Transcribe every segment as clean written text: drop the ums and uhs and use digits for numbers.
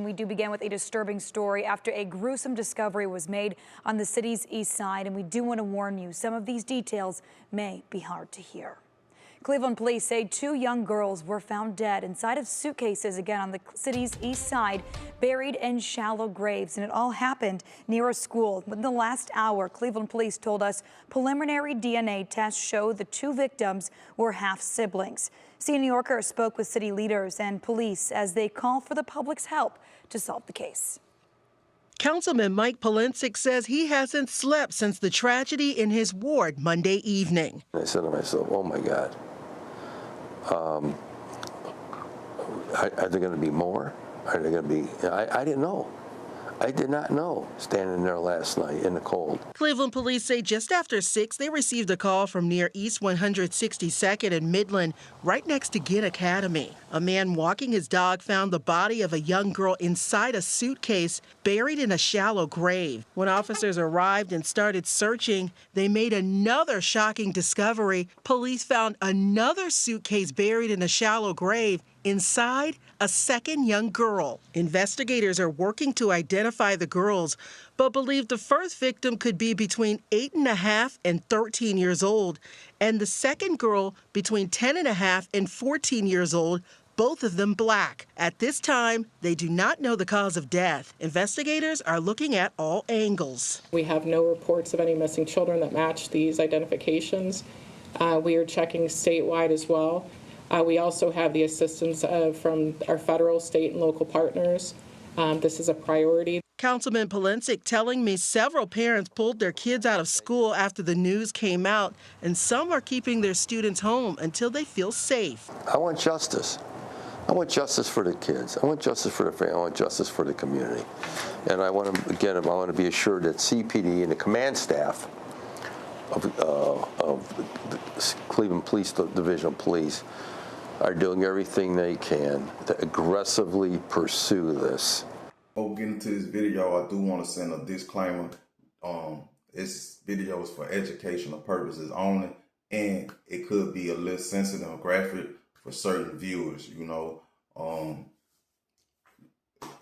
we do begin with a disturbing story after a gruesome discovery was made on the city's east side. And we do want to warn you, some of these details may be hard to hear. Cleveland police say 2 young girls were found dead inside of suitcases again on the city's east side, buried in shallow graves. And it all happened near a school. Within the last hour, Cleveland police told us preliminary DNA tests show the 2 victims were half siblings. CNN New Yorker spoke with city leaders and police as they call for the public's help to solve the case. Councilman Mike Polensek says he hasn't slept since the tragedy in his ward Monday evening. I said to myself, oh my God, are there going to be more? Are there going to be, I didn't know. I did not know standing there last night in the cold. Cleveland police say just after 6, they received a call from near East 162nd and Midland, right next to Ginn Academy. A man walking his dog found the body of a young girl inside a suitcase, buried in a shallow grave. When officers arrived and started searching, they made another shocking discovery. Police found another suitcase buried in a shallow grave. Inside, a second young girl. Investigators are working to identify the girls, but believe the first victim could be between 8.5 and 13 years old, and the second girl between 10.5 and 14 years old, both of them Black. At this time, they do not know the cause of death. Investigators are looking at all angles. We have no reports of any missing children that match these identifications. We are checking statewide as well. We also have the assistance from our federal, state, and local partners. This is a priority. Councilman Polensek telling me several parents pulled their kids out of school after the news came out, and some are keeping their students home until they feel safe. I want justice. I want justice for the kids. I want justice for the family. I want justice for the community. And I want to, again, I want to be assured that CPD and the command staff of the Cleveland Police Division of Police are doing everything they can to aggressively pursue this. Before getting into this video, I do want to send a disclaimer. This video is for educational purposes only, and it could be a little sensitive or graphic for certain viewers, you know.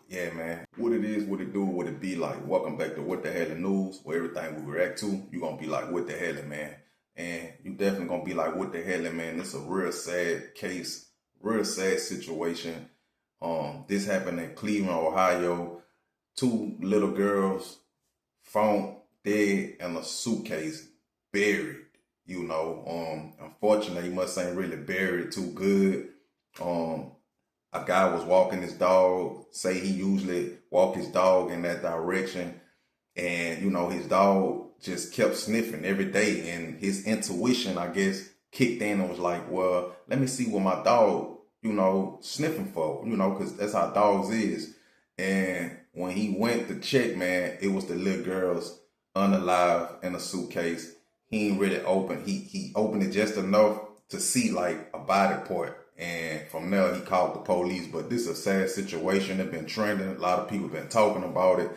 Yeah, man. What it is, what it do, what it be like. Welcome back to What the Hell News, where everything we react to, you're going to be like, what the hell, man. And you definitely going to be like, what the hell, man. It's a real sad case, real sad situation. This happened in Cleveland, Ohio. 2 little girls found dead in a suitcase, buried. You know, unfortunately, he must ain't really buried too good. A guy was walking his dog, say he usually walk his dog in that direction. And, you know, his dog just kept sniffing every day. And his intuition, I guess, kicked in and was like, well, let me see what my dog, you know, sniffing for, you know, because that's how dogs is. And when he went to check, man, it was the little girls unalive in a suitcase. He ain't really open. He opened it just enough to see like a body part. And from there, he called the police. But this is a sad situation. It's been trending. A lot of people been talking about it.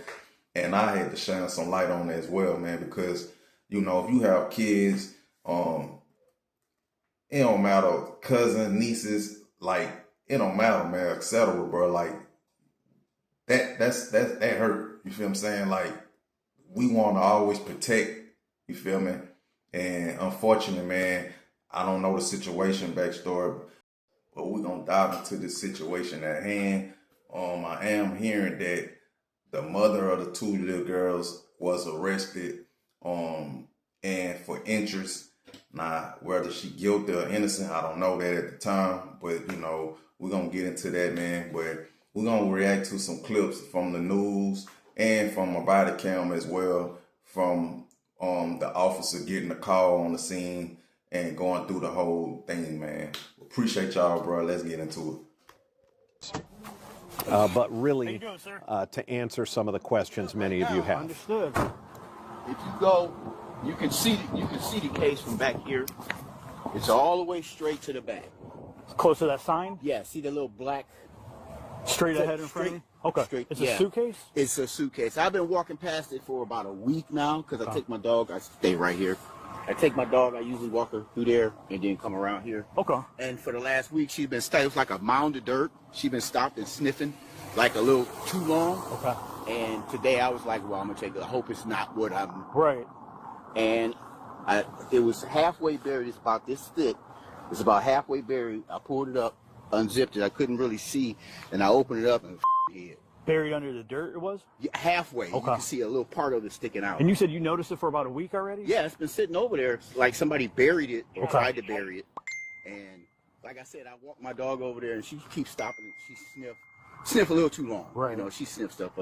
And I had to shine some light on it as well, man, because, you know, if you have kids, it don't matter, cousins, nieces, like, it don't matter, man, etc., bro. Like, that hurt. You feel what I'm saying? Like, we want to always protect, you feel me? And unfortunately, man, I don't know the situation backstory, but we're going to dive into the situation at hand. I am hearing that the mother of the 2 little girls was arrested and for interest. Now, whether she guilty or innocent, I don't know that at the time. But, you know, we're going to get into that, man. But we're going to react to some clips from the news and from a body cam as well, from the officer getting a call on the scene and going through the whole thing, man. Appreciate y'all, bro. Let's get into it. But really, to answer some of the questions many of you have. Understood. If you go, you can see the case from back here. It's all the way straight to the back. Close to that sign? Yeah, see the little black. Straight ahead in front of me? Okay. Straight, it's a suitcase? It's a suitcase. I've been walking past it for about a week now because I take my dog. I stay right here. I take my dog. I usually walk her through there and then come around here. Okay. And for the last week, she's been stopped. It was like a mound of dirt. She's been stopped and sniffing. like a little too long. Okay. And today I was like, well, I'm gonna take it. I hope it's not what I'm. Right. And it was halfway buried. It's about this thick. It's about halfway buried. I pulled it up, unzipped it. I couldn't really see, and I opened it up and hid. Buried under the dirt, it was? Yeah, halfway. Okay. You can see a little part of it sticking out. And you said you noticed it for about a week already? Yeah, it's been sitting over there like somebody buried it or Okay. tried to bury it. And like I said, I walked my dog over there and she keeps stopping and she sniff a little too long. Right. You know, she sniffs stuff,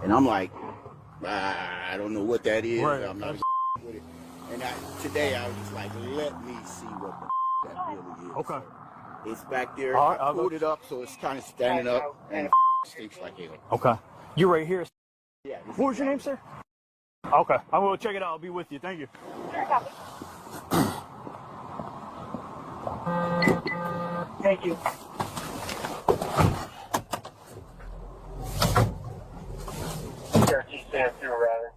and I'm like, I don't know what that is. Right. I'm not with it. And today I was just like, let me see what that really is. Okay. It's back there. All right, I pulled it up so it's kind of standing up and it stinks like hell. Okay. You're right here. Yeah. What was your name, sir? Okay. I will check it out. I'll be with you. Thank you. Thank you. Stand through, rather.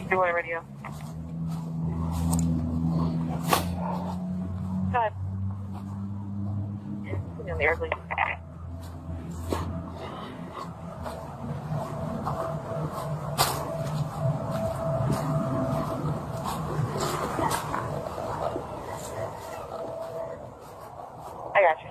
Doing radio. Go ahead. Put me on the air, please. I got you.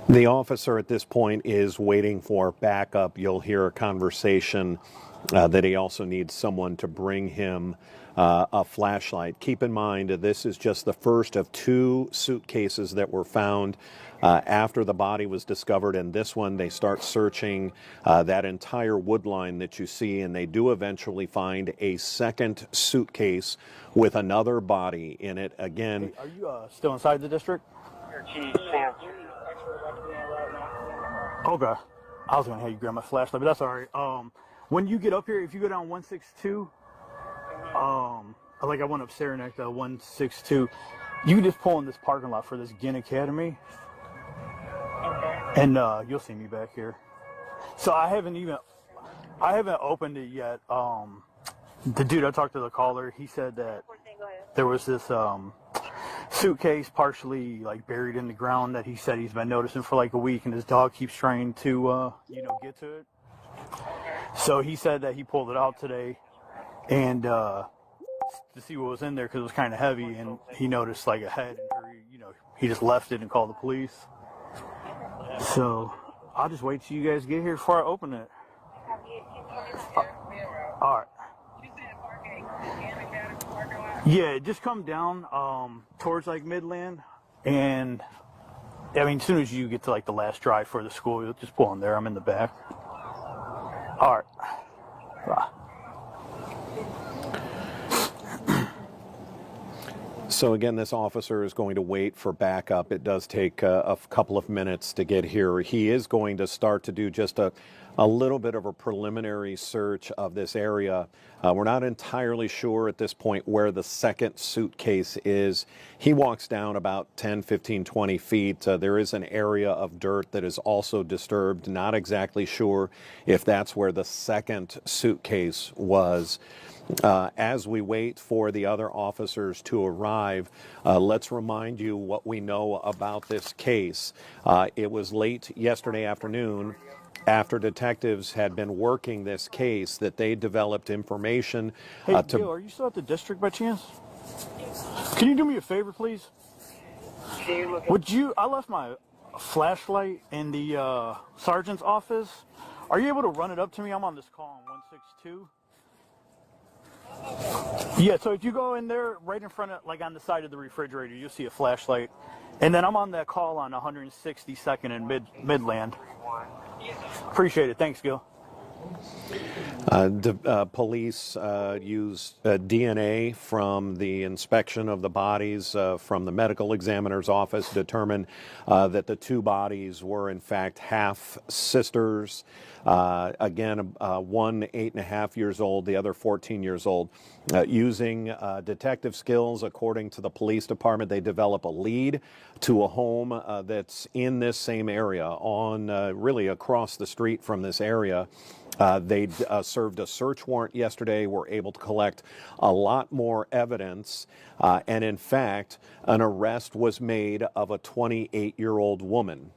The officer at this point is waiting for backup. You'll hear a conversation that he also needs someone to bring him a flashlight. Keep in mind, this is just the first of 2 suitcases that were found after the body was discovered. And this one, they start searching that entire wood line that you see, and they do eventually find a second suitcase with another body in it. Again, Hey, are you still inside the district? Stand. Okay. I was going to have you grab my flashlight, but that's all right. When you get up here, if you go down 162, like I went up Saranac, 162, you can just pull in this parking lot for this Ginn Academy, and you'll see me back here. So I haven't opened it yet. The dude I talked to, the caller, he said that there was this suitcase partially like buried in the ground that he said he's been noticing for like a week, and his dog keeps trying to get to it. So he said that he pulled it out today and to see what was in there because it was kind of heavy, and he noticed like a head, and he just left it and called the police. So I'll just wait till you guys get here before I open it. All right. Yeah, just come down towards like Midland, and I mean, as soon as you get to like the last drive for the school, you'll just pull in there. I'm in the back. All right. Bye. So again, this officer is going to wait for backup. It does take a couple of minutes to get here. He is going to start to do just a little bit of a preliminary search of this area. We're not entirely sure at this point where the second suitcase is. He walks down about 10, 15, 20 feet. There is an area of dirt that is also disturbed. Not exactly sure if that's where the second suitcase was. As we wait for the other officers to arrive, let's remind you what we know about this case. It was late yesterday afternoon after detectives had been working this case that they developed information Hey, Gil, are you still at the district by chance? Can you do me a favor, please? Would you, I left my flashlight in the sergeant's office. Are you able to run it up to me? I'm on this call on 162. Yeah, so if you go in there right in front of, like on the side of the refrigerator, you'll see a flashlight. And then I'm on that call on 162nd and Midland. Appreciate it. Thanks, Gil. Police used DNA from the inspection of the bodies from the medical examiner's office, determined that the two bodies were in fact half sisters. Again, one 8.5 years old, the other 14 years old. Using detective skills, according to the police department, they develop a lead to a home that's in this same area, on really across the street from this area. They served a search warrant yesterday, were able to collect a lot more evidence, and in fact, an arrest was made of a 28-year-old woman.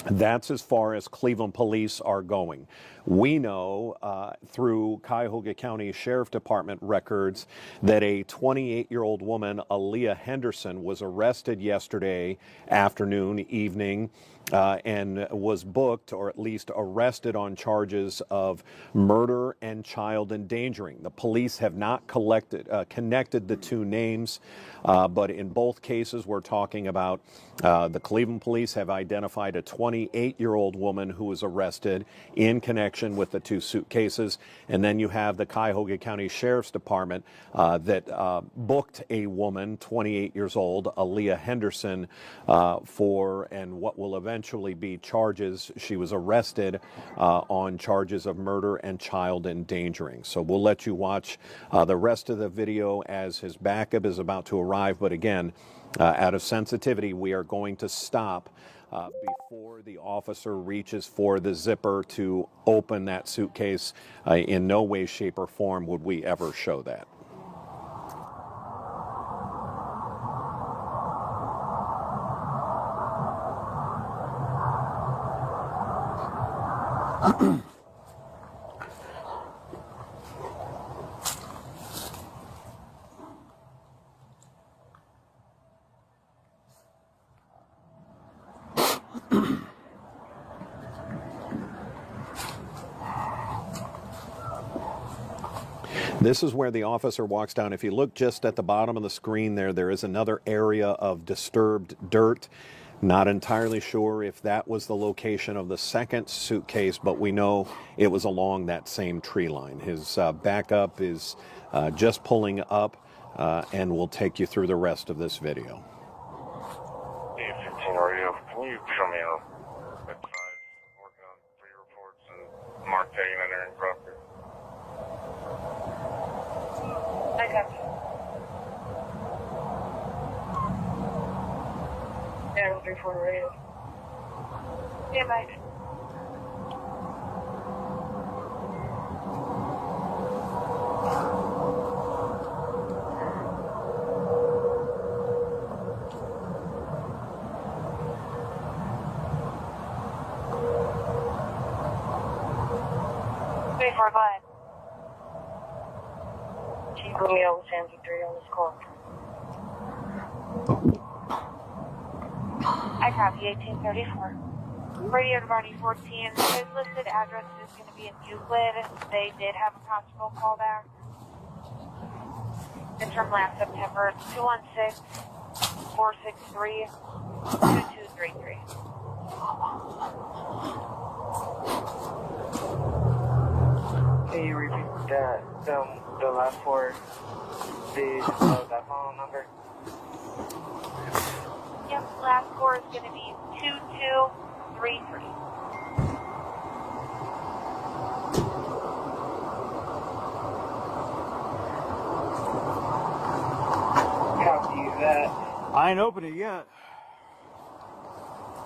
That's as far as Cleveland police are going. We know through Cuyahoga County Sheriff Department records that a 28-year-old woman, Aaliyah Henderson, was arrested yesterday afternoon, evening, and was booked, or at least arrested, on charges of murder and child endangering. The police have not connected the two names, but in both cases we're talking about the Cleveland police have identified a 28-year-old woman who was arrested in connection with the two suitcases, and then you have the Cuyahoga County Sheriff's Department that booked a woman, 28 years old, Aaliyah Henderson, for and what will eventually be charges. She was arrested on charges of murder and child endangering. So we'll let you watch the rest of the video as his backup is about to arrive. But again, out of sensitivity, we are going to stop before the officer reaches for the zipper to open that suitcase. In no way, shape, or form would we ever show that. This is where the officer walks down. If you look just at the bottom of the screen there is another area of disturbed dirt. Not entirely sure if that was the location of the second suitcase, but we know it was along that same tree line. His backup is just pulling up, and we'll take you through the rest of this video. A15 radio, can you show me a side working on 3 reports and Mark taking entering property? I got you. Yeah, 3-4 radio. Yeah, bye. Go ahead. Chief Romeo with Sandy 3 on this call. I copy 1834. Radio to Barney 14. His listed address is going to be in Euclid. They did have a constable call back. It's from last September. 216-463-2233. Can you repeat that, the last 4 digits of that phone number? Yep, last score is going to be 2233. Copy that. I ain't opened it yet.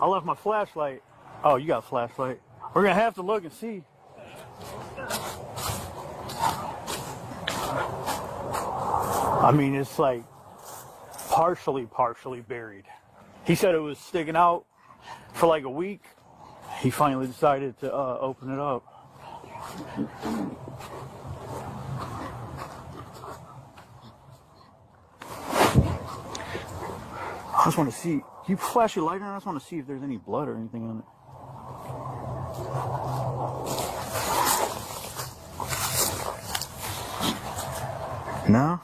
I left my flashlight. Oh, you got a flashlight. We're going to have to look and see. I mean, it's like partially buried. He said it was sticking out for like a week. he finally decided to open it up. I just want to see. Can you flash your light on? I just want to see if there's any blood or anything on it. No?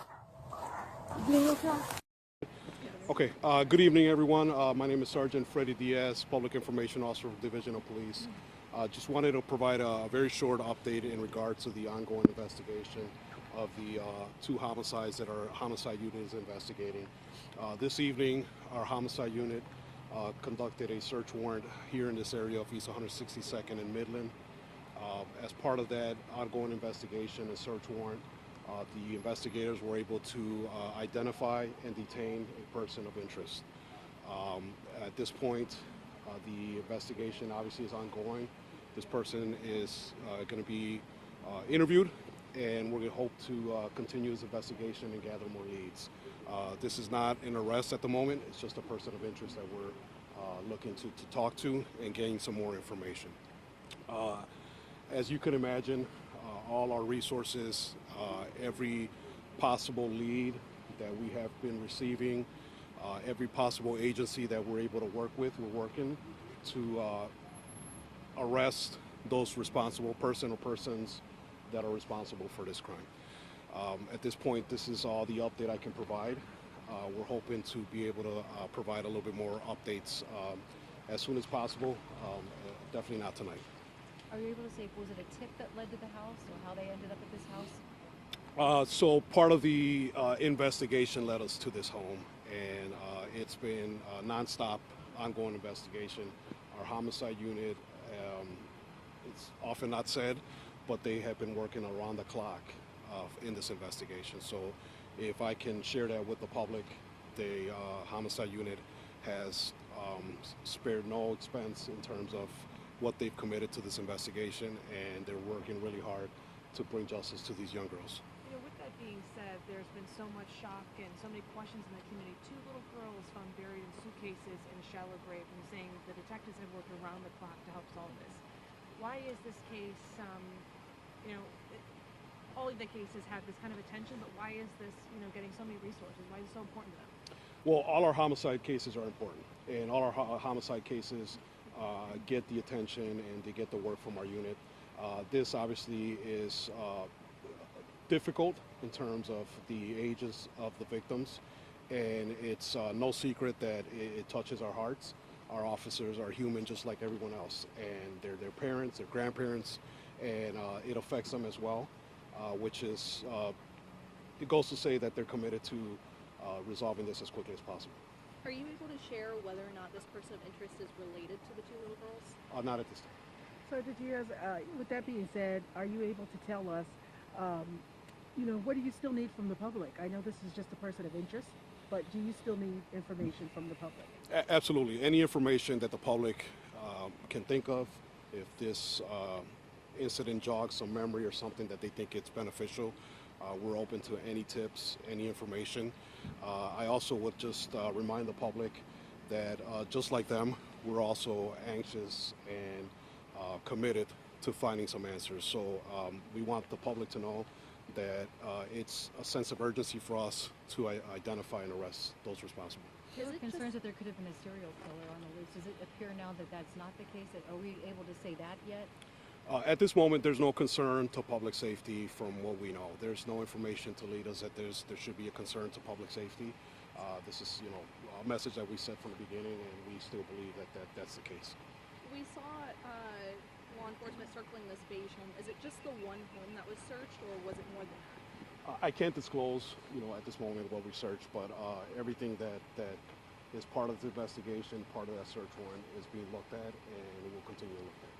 Okay, good evening, everyone. My name is Sergeant Freddie Diaz, Public Information Officer of Division of Police. Just wanted to provide a very short update in regards to the ongoing investigation of the 2 homicides that our homicide unit is investigating. This evening, our homicide unit conducted a search warrant here in this area of East 162nd and Midland. As part of that ongoing investigation and search warrant, the investigators were able to identify and detain a person of interest. At this point, the investigation obviously is ongoing. This person is going to be interviewed, and we're going to hope to continue this investigation and gather more leads. This is not an arrest at the moment. It's just a person of interest that we're looking to talk to and gain some more information. As you can imagine, all our resources, every possible lead that we have been receiving, every possible agency that we're able to work with, we're working to arrest those responsible person or persons that are responsible for this crime. At this point, this is all the update I can provide. We're hoping to be able to provide a little bit more updates as soon as possible, definitely not tonight. Are you able to say, was it a tip that led to the house or how they ended up at this house? So part of the investigation led us to this home, and it's been a nonstop, ongoing investigation. Our homicide unit, it's often not said, but they have been working around the clock in this investigation. So if I can share that with the public, the homicide unit has spared no expense in terms of what they've committed to this investigation, and they're working really hard to bring justice to these young girls. You know, with that being said, there's been so much shock and so many questions in the community. 2 little girls found buried in suitcases in a shallow grave, and saying the detectives have worked around the clock to help solve this. Why is this case, all of the cases have this kind of attention, but why is this, getting so many resources? Why is it so important to them? Well, all our homicide cases are important, and all our homicide cases get the attention and they get the work from our unit. This obviously is difficult in terms of the ages of the victims, and it's no secret that it touches our hearts. Our officers are human just like everyone else, and they're their parents, their grandparents, and it affects them as well, which is, it goes to say that they're committed to resolving this as quickly as possible. Are you able to share whether or not this person of interest is related to the 2 little girls? Not at this time. Sergeant Diaz, with that being said, are you able to tell us, what do you still need from the public? I know this is just a person of interest, but do you still need information from the public? Absolutely. Any information that the public can think of, if this incident jogs some memory or something that they think it's beneficial, we're open to any tips, any information. I also would just remind the public that just like them, we're also anxious and committed to finding some answers. So we want the public to know that it's a sense of urgency for us to identify and arrest those responsible. There were concerns that there could have been a serial killer on the loose. Does it appear now that that's not the case? Are we able to say that yet? At this moment, there's no concern to public safety from what we know. There's no information to lead us that there should be a concern to public safety. This is, a message that we said from the beginning, and we still believe that's the case. We saw law enforcement circling this beige home. Is it just the one home that was searched, or was it more than that? I can't disclose, at this moment what we searched, but everything that is part of the investigation, part of that search warrant, is being looked at, and we'll continue to look at.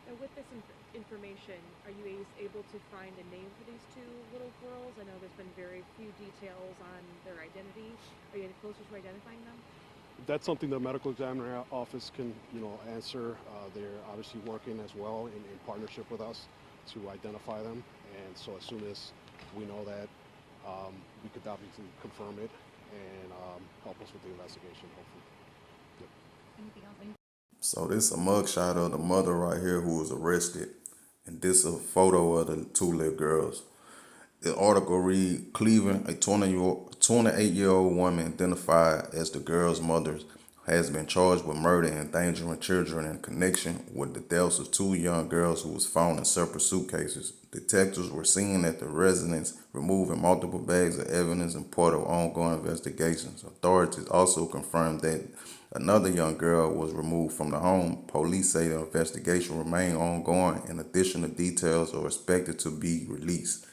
And with this information, are you able to find a name for these 2 little girls? I know there's been very few details on their identity. Are you any closer to identifying them? That's something the medical examiner office can, answer. They're obviously working as well in partnership with us to identify them. And so as soon as we know that, we could obviously confirm it and help us with the investigation, hopefully. Yep. Anything else? So this is a mugshot of the mother right here who was arrested. And this is a photo of the two little girls. The article read, Cleveland, a 28-year-old woman identified as the girl's mother, has been charged with murder and endangering children in connection with the deaths of two young girls who was found in separate suitcases. Detectives were seen at the residence removing multiple bags of evidence and part of ongoing investigations. Authorities also confirmed that another young girl was removed from the home. Police say the investigation remains ongoing and additional details are expected to be released.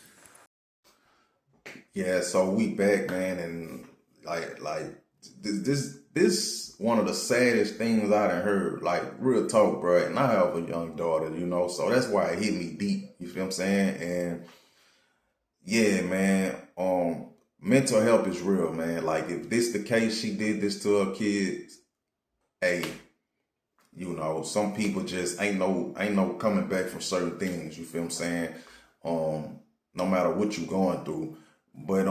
Yeah, so we back, man, and like this one of the saddest things I done heard. Like real talk, bro. And I have a young daughter, so that's why it hit me deep. You feel what I'm saying? And yeah, man, mental health is real, man. Like if this the case, she did this to her kids. Hey, some people just ain't no coming back from certain things. You feel what I'm saying? No matter what you going through. But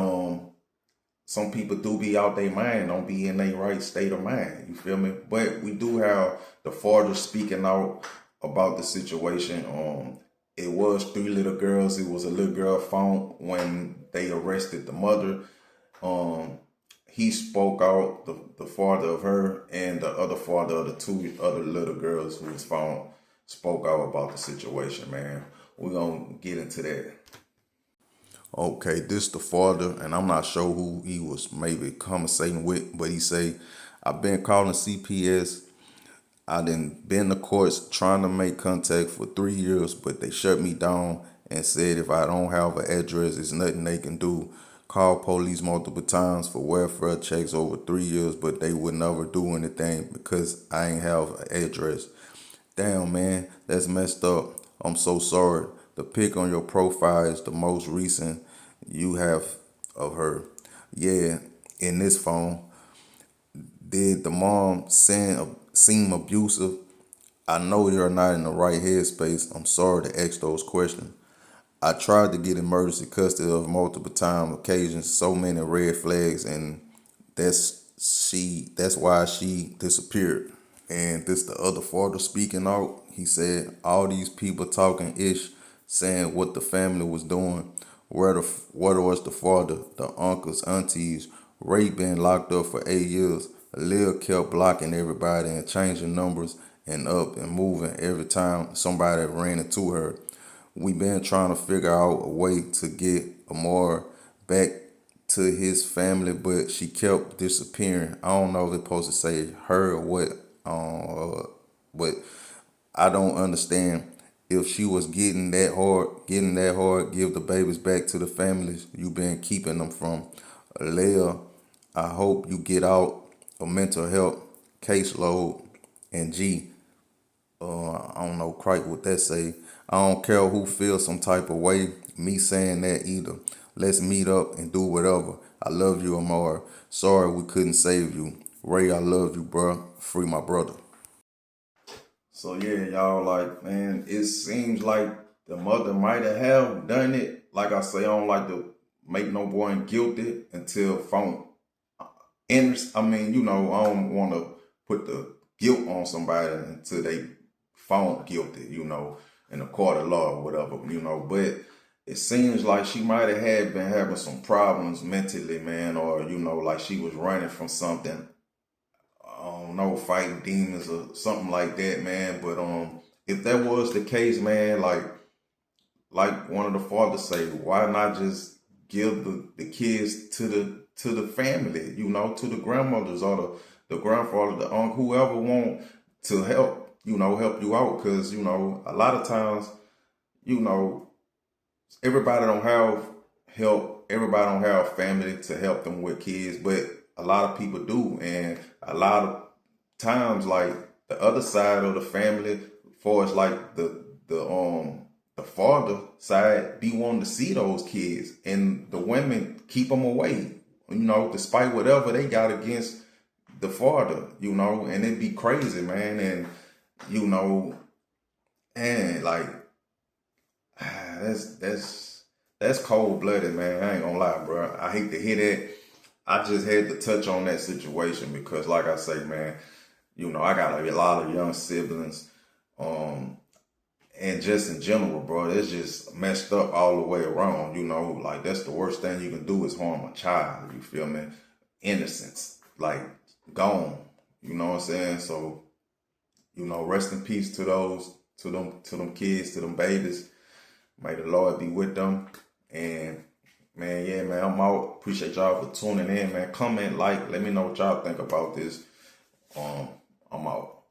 some people do be out their mind, don't be in their right state of mind. You feel me? But we do have the father speaking out about the situation. It was three little girls. It was a little girl found when they arrested the mother. He spoke out, the father of her and the other father of the two other little girls who was found spoke out about the situation, man. We're going to get into that. Okay, this the father, and I'm not sure who he was maybe conversating with, but he say, I've been calling CPS. I done been to courts trying to make contact for 3 years, but they shut me down and said if I don't have an address, there's nothing they can do. Called police multiple times for welfare checks over 3 years, but they would never do anything because I ain't have an address. Damn, man, that's messed up. I'm so sorry. The pic on your profile is the most recent you have of her. Yeah, in this phone. Did the mom seem abusive? I know you're not in the right headspace. I'm sorry to ask those questions. I tried to get emergency custody of multiple occasions, so many red flags, and that's why she disappeared. And this the other father speaking out. He said, all these people talking ish, saying what the family was doing. Where was the father, the uncles, aunties? Ray been locked up for 8 years. Lil kept blocking everybody and changing numbers and up and moving every time somebody ran into her. We been trying to figure out a way to get Amar back to his family, but she kept disappearing. I don't know if they're supposed to say her or what, but I don't understand. If she was getting that hard, give the babies back to the families you've been keeping them from. Leah, I hope you get out of mental health caseload. And G, I don't know quite what that say. I don't care who feels some type of way, me saying that either. Let's meet up and do whatever. I love you, Amar. Sorry we couldn't save you. Ray, I love you, bro. Free my brother. So yeah, y'all, like, man, it seems like the mother might have done it. Like I say, I don't like to make no boy guilty until found innocent. I mean, I don't want to put the guilt on somebody until they found guilty, in a court of law or whatever, But it seems like she might have been having some problems mentally, man, or, like she was running from something. I don't know, fighting demons or something like that, man. But if that was the case, man, like one of the fathers say, why not just give the kids to the family, to the grandmothers or the grandfather, the uncle, whoever want to help, help you out. Because, a lot of times, everybody don't have help. Everybody don't have family to help them with kids, but a lot of people do. And a lot of times, like the other side of the family, for as like the father side, be wanting to see those kids, and the women keep them away, despite whatever they got against the father, and it'd be crazy, man. And and like that's cold blooded, man. I ain't gonna lie, bro. I hate to hear that. I just had to touch on that situation because, like I say, man, You know, I got a lot of young siblings. And just in general, bro, it's just messed up all the way around. You know, like that's the worst thing you can do is harm a child. You feel me? Innocence, like gone. You know what I'm saying? So, you know, rest in peace to them kids, to them babies. May the Lord be with them. And man, yeah, man, I'm out. Appreciate y'all for tuning in, man. Comment, like, let me know what y'all think about this. I'm out.